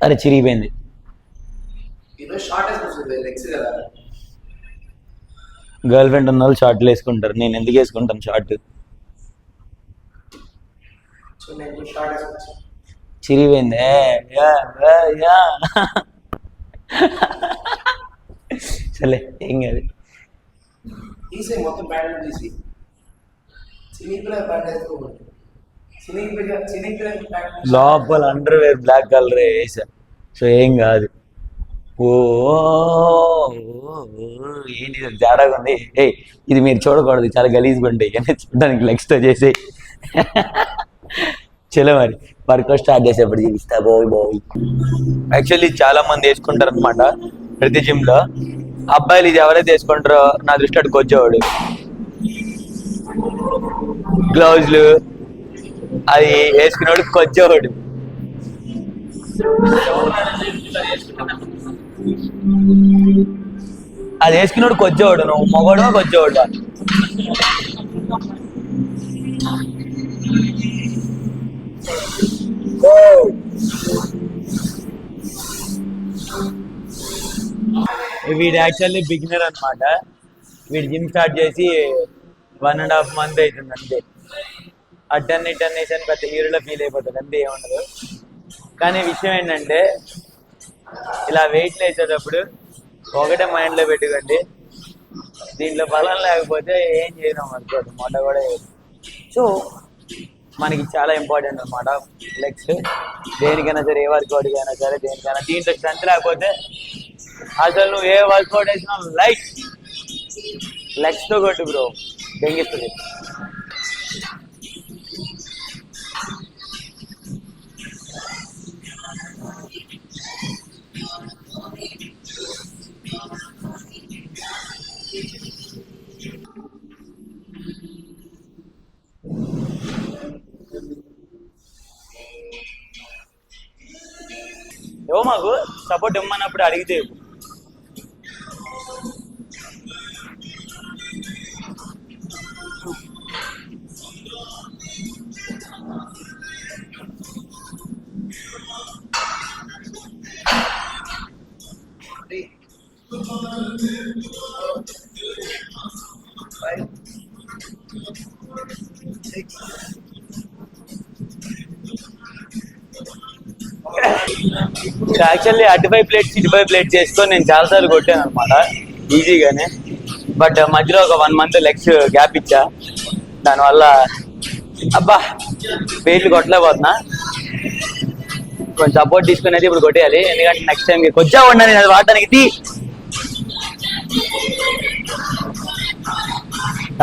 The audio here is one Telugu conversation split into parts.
అరే చిరిగిపోయింది. గర్ల్ ఫ్రెండ్ ఉన్న వాళ్ళు షార్ట్లు వేసుకుంటారు, నేను ఎందుకు వేసుకుంటాను షార్ట్? చిరిగిపోయింది. సరే ఏం కాదు. లోపల అండర్వేర్ బ్లాక్ కలర్ వేసా, సో ఏం కాదు. ఓ ఏంటి తేడాగా ఉంది. ఏ ఇది మీరు చూడకూడదు, చాలా గలీజ్ బండి చూడడానికి. లెగ్స్తో చేసి చలో మరి వర్కౌట్ స్టార్ట్ చేసేప్పుడు చూపిస్తా. బాయ్. యాక్చువల్లీ చాలా మంది వేసుకుంటారు అనమాట ప్రతి జిమ్ లో. అబ్బాయిలు ఇది ఎవరైతే వేసుకుంటారో నా దృష్టి అటుకు వచ్చేవాడు. గ్లౌజులు అది వేసుకునేవాడు కొచ్చేవాడు. అది వేసుకున్నాడు కొచ్చేవాడు. నువ్వు మగవాడు కొచ్చేవాడు. వీడు యాక్చువల్లీ బిగినర్ అనమాట. వీడు జిమ్ స్టార్ట్ చేసి 1.5 month అవుతుంది అంతే. అటన్ని వేసాను పెద్ద హీరోలో ఫీల్ అయిపోతుంది అంతే, ఏముండదు. కానీ విషయం ఏంటంటే ఇలా వెయిట్లు వేసేటప్పుడు ఒకటే మైండ్లో పెట్టుకోండి, దీంట్లో బలం లేకపోతే ఏం చేయడం అనుకోదు, మొట్ట కూడా. సో మనకి చాలా ఇంపార్టెంట్ అనమాట లెగ్స్. దేనికైనా సరే, ఏ వర్కౌట్కి అయినా సరే, దేనికైనా. దీంట్లో స్ట్రెంత్ లేకపోతే అసలు నువ్వు ఏ వర్కౌట్ వేసినా లెగ్స్తో కొట్టు బ్రో, దెంగిస్తుంది. ఏవో మాకు సపోర్ట్ ఇమ్మన్నప్పుడు అడిగితే యాక్చువల్లీ 35 plates 25 plates చేసుకొని నేను చాలాసార్లు కొట్టాను అనమాట ఈజీగానే. బట్ మధ్యలో ఒక 1 month లెగ్స్ గ్యాప్ ఇచ్చా. దానివల్ల అబ్బా వెయిట్లు కొట్టలేకపోతున్నా. కొంచెం సపోర్ట్ తీసుకుని అయితే ఇప్పుడు కొట్టేయాలి, ఎందుకంటే నెక్స్ట్ టైం కొంచెం ఉండాలి అది వాడటానికి.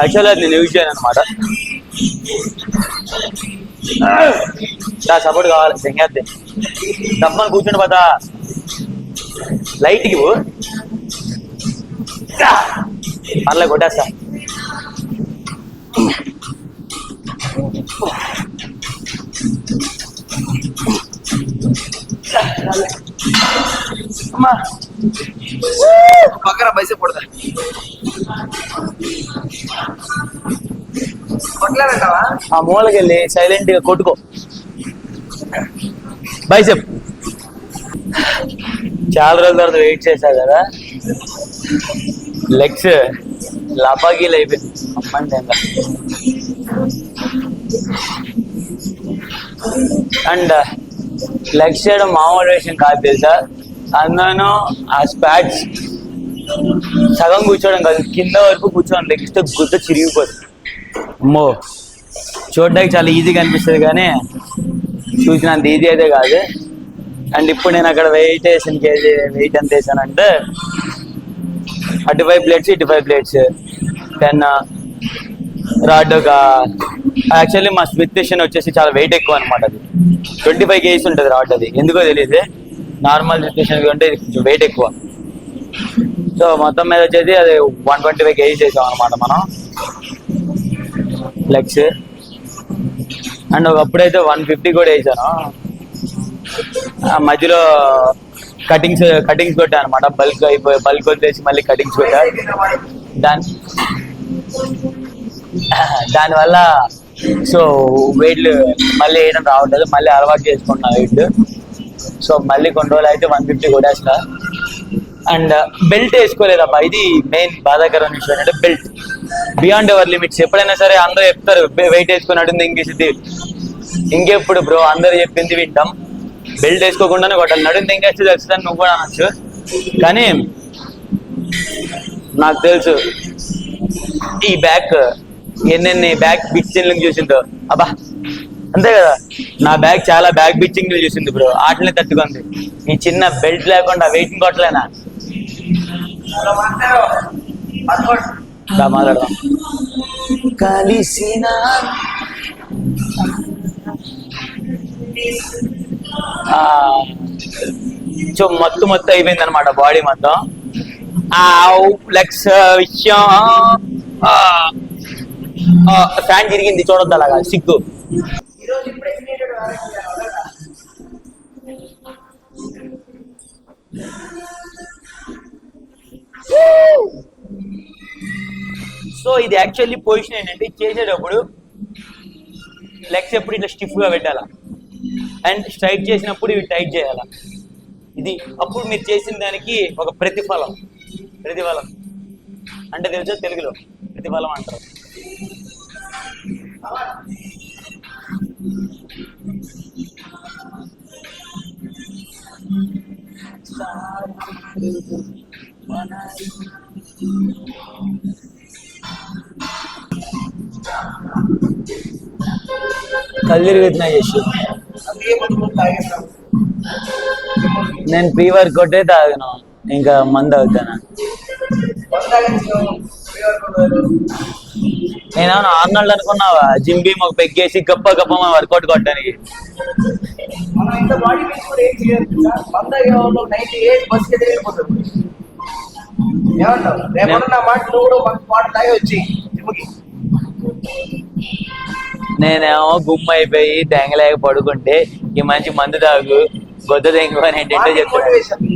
యాక్చువల్లీ అది నేను యూజ్ చేయను అనమాట. సపోర్ట్ కావాలి, తెంగేద్దే తప్పని కూర్చుండి పోతా లైట్కి పర్లే కొట్టేస్తా. పక్కన బైసెప్ కొడతా. ఆ మూలకి వెళ్ళి సైలెంట్ గా కొట్టుకో బైసెప్. చాలా రోజుల తర్వాత వెయిట్ చేశా కదా, లెగ్స్ లపాకీలు అయిపోయింది. అమ్మంటే అండ్ లెగ్స్ చేయడం మామూలు విషయం కాదు తెలుసా. అందులోనూ ఆ స్పాట్స్ సగం కూర్చోవడం కాదు, కింద వరకు కూర్చోవడం. లెగ్స్ తో గుద్ద చిరిగిపోతుంది. అమ్మో చూడడానికి చాలా ఈజీగా అనిపిస్తుంది కానీ చూసినంత ఈజీ అయితే కాదు. అండ్ ఇప్పుడు నేను అక్కడ వెయిట్ వేసాను, కేజీ వెయిట్ ఎంత వేసానంటే 35 plates 25 plates 10 రాడ్. ఒక యాక్చువల్లీ మా స్మిత్ మిషన్ వచ్చేసి చాలా వెయిట్ ఎక్కువ అనమాట. అది 25 kgs ఉంటుంది రాడ్. అది ఎందుకో తెలియదు, నార్మల్ స్మిత్ మిషన్ కంటే కొంచెం వెయిట్ ఎక్కువ. సో మొత్తం మీద వచ్చేసి అది 125 kgs వేసాం అనమాట మనం లెగ్స్. అండ్ ఒకప్పుడైతే 150 కూడా వేసాను. మధ్యలో కటింగ్స్ కొట్టా అనమాట. బల్క్ వదిలేసి మళ్ళీ కటింగ్స్ కొట్టా. దానివల్ల సో వెయిట్లు మళ్ళీ వేయడం రావట్లేదు, మళ్ళీ అలవాటు చేసుకుంటున్నా వెయిట్. సో మళ్ళీ కొన్ని రోజులు అయితే 150 కొట్టేస్తా. అండ్ బెల్ట్ వేసుకోలేదబ్బా, ఇది మెయిన్ బాధాకరమైన విషయం అంటే బెల్ట్ బియాండ్ అవర్ లిమిట్స్. ఎప్పుడైనా సరే అందరూ చెప్తారు వెయిట్ వేసుకున్నట్టుంది ఇంకేసింది, ఇంకెప్పుడు బ్రో అందరు చెప్పింది వింటాం, బెల్ట్ వేసుకోకుండానే కొట్టాలి. నడుంది ఇంకేస్తే తెలుస్తుందని నువ్వు కూడా అనొచ్చు, కానీ నాకు తెలుసు ఈ బ్యాక్ ఎన్నెన్ని బ్యాక్ బిచ్చింగ్లు చూసిందో. అబ్బా అంతే కదా, నా బ్యాగ్ చాలా బ్యాక్ బిచ్చింగ్లు చూసింది బ్రో, ఆటలే తట్టుకుంది. ఈ చిన్న బెల్ట్ లేకుండా వెయిట్ కొట్టలేనా? మాట్లాడదాం. కలిసిన సో మొత్తం అయిపోయింది అనమాట బాడీ మొత్తం. లెగ్స్ విషయం ఫ్యాన్ తిరిగింది చూడొద్దు అలాగా, సిగ్గు. సో ఇది యాక్చువల్లీ పొజిషన్ ఏంటంటే చేసేటప్పుడు లెగ్స్ ఎప్పుడు ఇట్లా స్టిఫ్ గా పెట్టాలా, అండ్ స్ట్రైట్ చేసినప్పుడు ఇవి టైట్ చేయాలా. ఇది అప్పుడు మీరు చేసిన దానికి ఒక ప్రతిఫలం అంటే తెలుసా తెలుగులో ప్రతిఫలం అంటారు. కళ్ళు చేసి నేను ప్రీ వర్కౌటే తాగాను, ఇంకా మందు అవుతాను. నేను ఆర్నాల్డ్ అనుకున్నావా, జిమ్ బీమ్ ఒక పెగ్గేసి గప్ప వర్కౌట్ కొట్టడానికి. నేనేమో గుమ్మ అయిపోయి తెంగలేక పడుకుంటే ఈ మంచి మందు తాగు గొద్ద తెంగు అని ఏంటంటే చెప్తాను.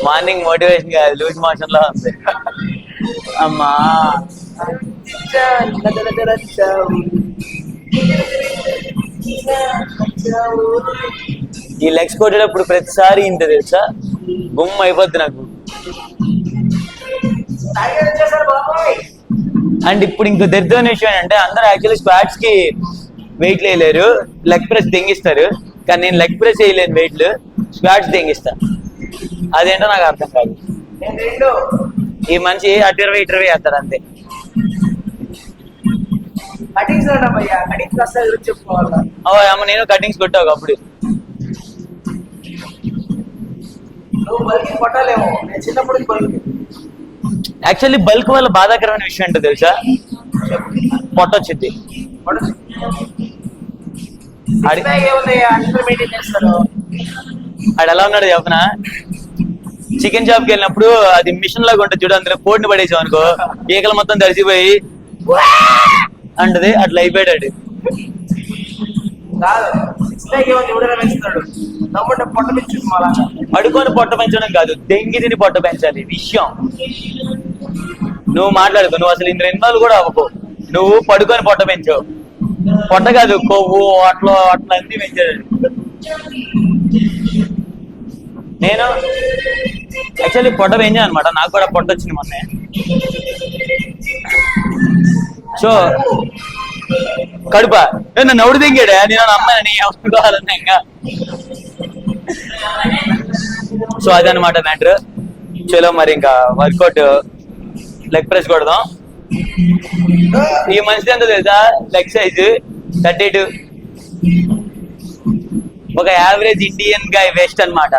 మార్నింగ్ మోటివేషన్ కాదు, లూజ్ మోషన్ లో ఉంది. అమ్మా ఈ లెగ్స్ కొట్టేటప్పుడు ప్రతిసారి ఇంత తెలుసా, గుమ్మ అయిపోద్ది నాకు. అండ్ ఇప్పుడు ఇంకో దరిద్రమైన విషయం ఏంటంటే అందరూ యాక్చువల్లీ స్క్వాట్స్ కి వెయిట్లు వేయలేరు, లెగ్ ప్రెస్ తెంగిస్తారు. కానీ నేను లెగ్ ప్రెస్ వేయలేను, వెయిట్లు స్క్వాట్స్ తెంగిస్తా. అదేంటో నాకు అర్థం కాదు. ఈ మనిషి అటు 20 వేస్తాడు అంతే. అమ్మ నేను కటింగ్స్ కొట్టావు అప్పుడు. యాక్చువల్లీ బల్క్ వల్ల బాధాకరమైన విషయం ఏంటో తెలుసా, పొట్టొచ్చింది. ఆడు ఎలా ఉన్నాడు చెప్పనా, చికెన్ షాప్కి వెళ్ళినప్పుడు అది మిషన్ లాగా ఉంటుంది చూడు, అందులో కోడిని పడేసాం అనుకో ఈకలు మొత్తం తడిసిపోయి అంటది, అట్లా అయిపోయాడు. పడుకొని పొట్ట పెంచడం కాదు, దెంగి తిని పొట్ట పెంచాలి విషయం. నువ్వు మాట్లాడుకో, నువ్వు అసలు ఇందులో ఇన్వాల్వ్ కూడా అవ్వకు. నువ్వు పడుకొని పొట్ట పెంచావు, పొట్ట కాదు కొవ్వు అట్లా అన్ని పెంచాడు. నేను యాక్చువల్లీ పొట్ట పెంచాను అనమాట, నాకు కూడా పొట్ట వచ్చింది మొన్నే. సో కడుప నన్ను ఎవడు దిగాడా, నేను అమ్మాయిని ఎవరుకోవాలన్నా ఇంకా. సో అదనమాట మ్యాటర్. చలో మరి ఇంకా వర్కౌట్ లెగ్ ప్రెస్ కొడదాం. ఈ మనిషి ఎంత తెలుసా, లెగ్ సైజ్ 32, ఒక యావరేజ్ ఇండియన్ గాయ్ వేస్ట్ అనమాట.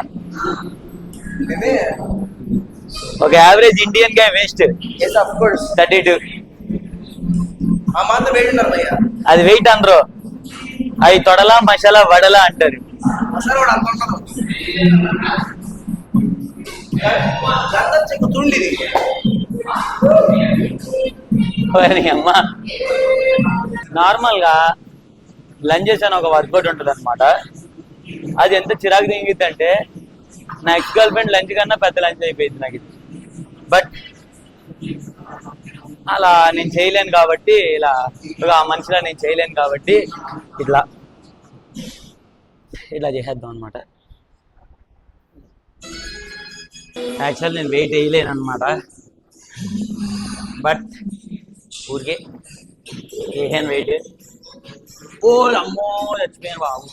ఒక యావరేజ్ ఇండియన్ గాయ్ వేస్ట్ 32. అది వెయిట్ అందరూ, అవి తొడలా మసాలా వడలా అంటారు. అమ్మా నార్మల్ గా లంజెస్ అని ఒక వర్కౌట్ ఉంటుంది అనమాట. అది ఎంత చిరాకు దింగిద్ది అంటే, నా ఎక్స్ గర్ల్ ఫ్రెండ్ లంచ్ కన్నా పెద్ద లంచ్ అయిపోయింది నాకు ఇది. బట్ అలా నేను చేయలేను కాబట్టి ఇలా ఆ మనిషిలా నేను చేయలేను కాబట్టి ఇట్లా ఇట్లా చేసేద్దాం అనమాట. యాక్చువల్ నేను వెయిట్ వేయలేను అనమాట, బట్ ఊరికే వేసాను వెయిట్. ఓ అమ్మో చచ్చిపోయాను బాబు.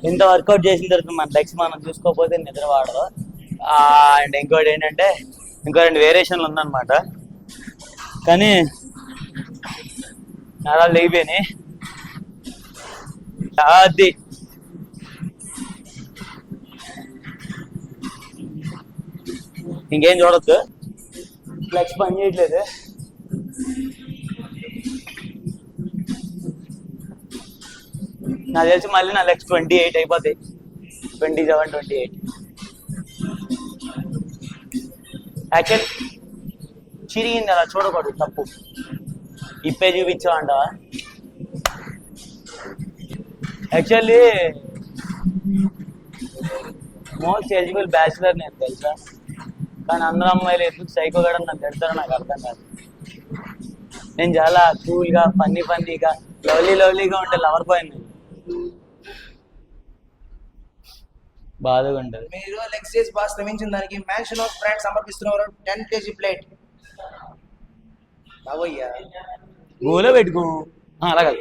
ఇంత వర్కౌట్ చేసిన తర్వాత మన లెగ్స్ మనం చూసుకోకపోతే నిద్ర వాడదు. అండ్ ఇంకోటి ఏంటంటే ఇంకో 2 వేరియేషన్లు ఉందన్నమాట, కానీ నరాలు లేగిపోయినాయి. అది ఇంకేం చూడొచ్చు, లెగ్స్ పని చేయట్లేదు. నాకు తెలిసి మళ్ళీ నా లెగ్స్ 28 అయిపోతాయి, 27, 28. యాక్చువల్ చిరిగింది అలా చూడకూడదు, తప్పు. ఇప్పే చూపించావంటావా? యాక్చువల్లీ మోస్ట్ ఎలిజిబుల్ బ్యాచులర్ నేను తెలుసా, కానీ అందరూ అమ్మాయిలు ఎందుకు సైకో గడం నన్ను తిడతారో నాకు అర్థం కాదు. నేను చాలా కూల్గా ఫన్నీగా లవ్లీగా ఉంటే లవర్ పోయింది, బాధగా ఉంటుంది. మీరు లెగ్స్ చేసి బాగా శ్రమించిన దానికి మ్యాన్షన్ ఆఫ్ బ్రాండ్ సమర్పిస్తున్నారు 10 kg ప్లేట్. బాబోయ్యా గోలో పెట్టుకో, అలాగే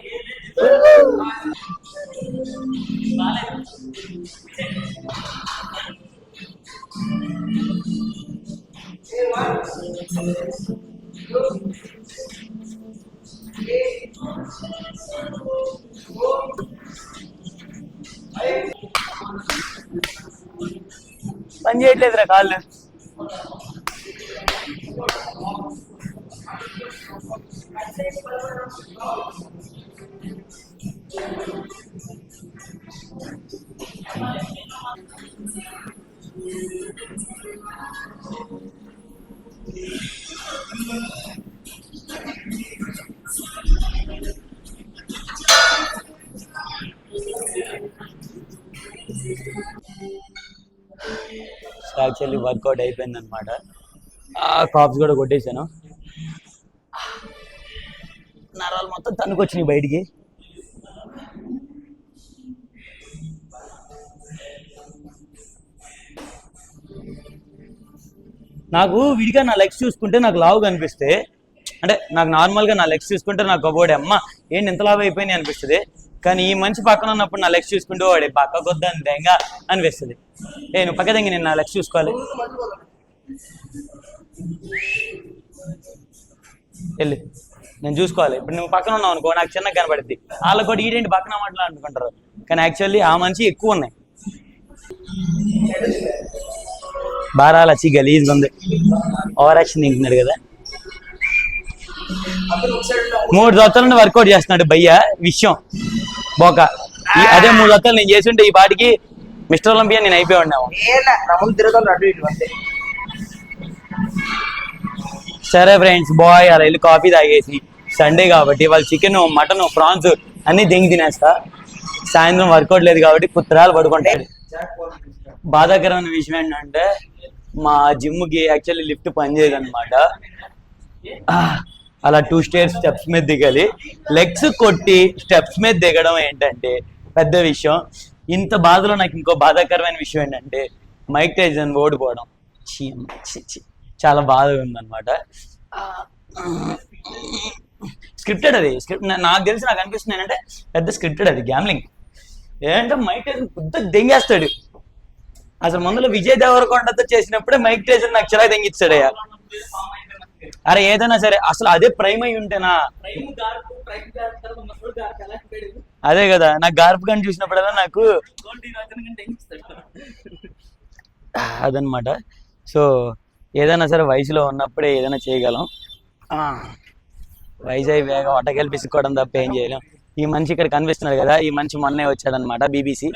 పని చేయట్లేదురా కాళ్ళు. యాక్చువల్లీ వర్కౌట్ అయిపోయింది అనమాట. కాప్స్ కూడా కొట్టేశాను, నరాలు మొత్తం తనుకొచ్చినాయి బయటికి. నాకు విడిగా నా లెగ్స్ చూసుకుంటే నాకు లావు కనిపిస్తే, అంటే నాకు నార్మల్గా నా లెగ్స్ చూసుకుంటే నాకు ఒకటి అమ్మ ఏంటి ఎంత లావు అయిపోయినాయి అనిపిస్తుంది. కానీ ఈ మనిషి పక్కన ఉన్నప్పుడు నా లెగ్స్ చూసుకుంటే వాడే పక్క కొద్దని దెంగ అనిపిస్తుంది. నువ్వు పక్క దెంగి నేను నా లెగ్స్ చూసుకోవాలి. వెళ్ళి నేను చూసుకోవాలి. ఇప్పుడు నువ్వు పక్కన ఉన్నావు అనుకో నాకు చిన్నగా కనబడుద్ది, వాళ్ళకి కూడా ఈడేంటి పక్కన మాటలు అనుకుంటారు. కానీ యాక్చువల్లీ ఆ మనిషి ఎక్కువ ఉన్నాయి. బారాలు వచ్చి గలీజ్గా ఉంది, ఓవర్ యాక్షన్ తింటున్నాడు కదా. 3 సంవత్సరాల నుండి వర్కౌట్ చేస్తున్నాడు భయ్య, విషయం బోక. అదే 3 సంవత్సరాలు నేను చేస్తుంటే ఈ పాటికి మిస్టర్ ఒలింపియా నేను అయిపోయి ఉన్నాము. సరే ఫ్రెండ్స్ బాయ్, అలా వెళ్ళి కాఫీ తాగేసి సండే కాబట్టి వాళ్ళు చికెన్ మటన్ ప్రాన్స్ అన్ని దెంగి తినేస్తా. సాయంత్రం వర్కౌట్ లేదు కాబట్టి పుత్రాలు పడుకుంటాడు. బాధాకరమైన విషయం ఏంటంటే మా జిమ్కి యాక్చువల్లీ లిఫ్ట్ పనిచేయదు అనమాట. అలా 2 స్టేర్స్ స్టెప్స్ మీద దిగాలి. లెగ్స్ కొట్టి స్టెప్స్ మీద దిగడం ఏంటంటే పెద్ద విషయం. ఇంత బాధలో నాకు ఇంకో బాధాకరమైన విషయం ఏంటంటే మైక్ టైసన్ ఓడిపోవడం. చాలా బాధగా ఉందన్నమాట. స్క్రిప్టెడ్ అది, నాకు తెలిసి నాకు అనిపిస్తుంది ఏంటంటే పెద్ద స్క్రిప్టెడ్ అది, గ్యామ్లింగ్. ఏంటంటే మైక్ టైసన్ పెద్ద దెంగేస్తాడు. అసలు ముందులో విజయ్ దేవరకొండతో చేసినప్పుడే మైక్ టైసన్ నాకు చాలా దెంగిస్తాడయ్యా. అరే ఏదైనా సరే అసలు అదే ప్రైమ్ అయి ఉంటేనా అదే కదా నాకు గార్పు కానీ చూసినప్పుడల్లా నాకు అదనమాట. సో ఏదైనా సరే వయసులో ఉన్నప్పుడే ఏదైనా చేయగలం. వయసు అయి వేగం అటకెళ్ళి పిసుకోవడం తప్ప ఏం చేయలేం. ఈ మనిషి ఇక్కడ కనిపిస్తున్నాడు కదా, ఈ మనిషి మొన్నే వచ్చాడనమాట బీబీసీ.